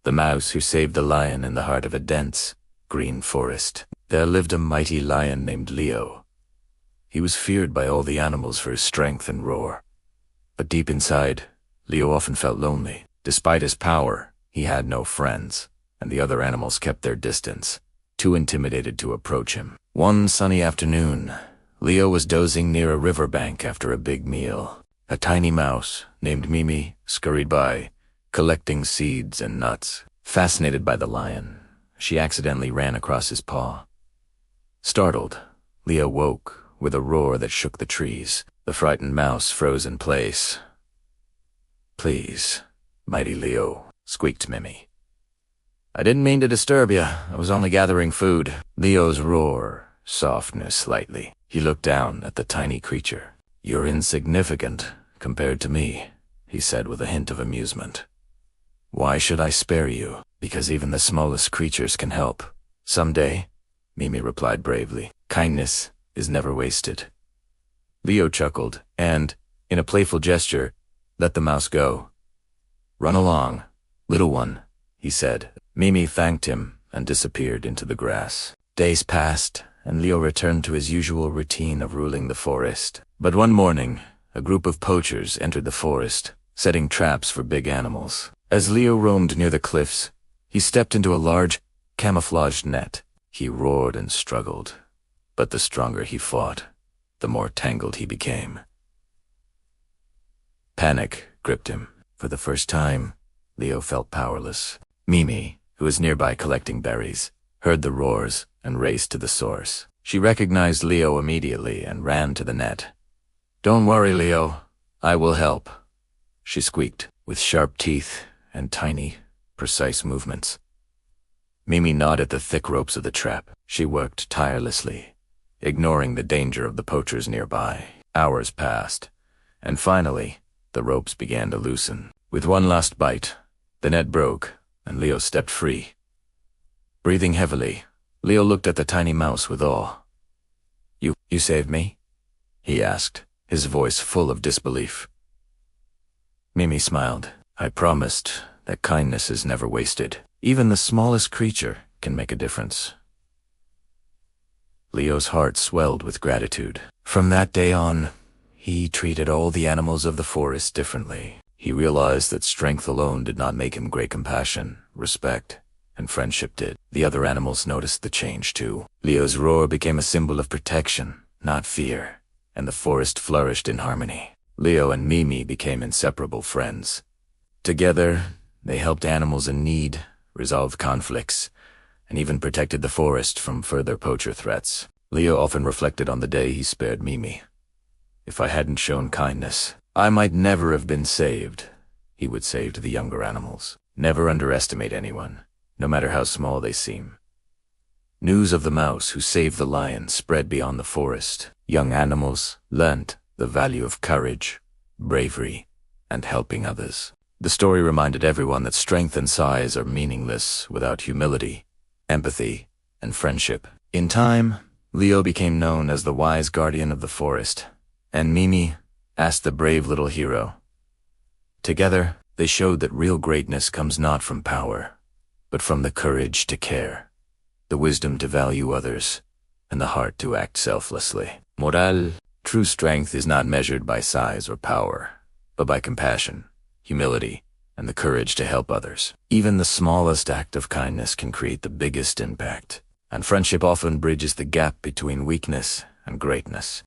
the mouse who saved the lion in the heart of a dense, green forest. There lived a mighty lion named Leo. He was feared by all the animals for his strength and roar. But deep inside, Leo often felt lonely. Despite his power, he had no friends, and the other animals kept their distance, too intimidated to approach him. One sunny afternoon, Leo was dozing near a riverbank after a big meal. A tiny mouse named Mimi scurried by, collecting seeds and nuts. Fascinated by the lion, she accidentally ran across his paw. Startled, Leo woke with a roar that shook the trees. The frightened mouse froze in place. "Please, mighty Leo," squeaked Mimi. "I didn't mean to disturb you. I was only gathering food." Leo's roar softened slightly. He looked down at the tiny creature. "You're insignificant compared to me," he said with a hint of amusement. "Why should I spare you? Because even the smallest creatures can help. Someday," Mimi replied bravely. "Kindness is never wasted." Leo chuckled and, in a playful gesture, let the mouse go. "Run along, little one," he said. Mimi thanked him and disappeared into the grass. Days passed, and Leo returned to his usual routine of ruling the forest. But one morning, a group of poachers entered the forest, setting traps for big animals. As Leo roamed near the cliffs, he stepped into a large, camouflaged net. He roared and struggled, but the stronger he fought, the more tangled he became. Panic gripped him. For the first time, Leo felt powerless. Mimi, who was nearby collecting berries, heard the roars and raced to the source. She recognized Leo immediately and ran to the net. "Don't worry, Leo. I will help," she squeaked, with sharp teeth and tiny, precise movements. Mimi gnawed at the thick ropes of the trap. She worked tirelessly, ignoring the danger of the poachers nearby. Hours passed, and finally, the ropes began to loosen. With one last bite, the net broke, and Leo stepped free. Breathing heavily, Leo looked at the tiny mouse with awe. You saved me?" he asked, his voice full of disbelief. Mimi smiled. "I promised that kindness is never wasted. Even the smallest creature can make a difference." Leo's heart swelled with gratitude. From that day on, he treated all the animals of the forest differently. He realized that strength alone did not make him great. Compassion, respect, and friendship did. The other animals noticed the change too. Leo's roar became a symbol of protection, not fear, and the forest flourished in harmony. Leo and Mimi became inseparable friends. Together, they helped animals in need, resolved conflicts, and even protected the forest from further poacher threats. Leo often reflected on the day he spared Mimi. "If I hadn't shown kindness, I might never have been saved," he would say to the younger animals. "Never underestimate anyone, no matter how small they seem." News of the mouse who saved the lion spread beyond the forest. Young animals learnt the value of courage, bravery, and helping others. The story reminded everyone that strength and size are meaningless without humility, empathy, and friendship. In time, Leo became known as the wise guardian of the forest, and Mimi as the brave little hero. Together, they showed that real greatness comes not from power, but from the courage to care, the wisdom to value others, and the heart to act selflessly. Moral: true strength is not measured by size or power, but by compassion, humility, and the courage to help others. Even the smallest act of kindness can create the biggest impact, and friendship often bridges the gap between weakness and greatness.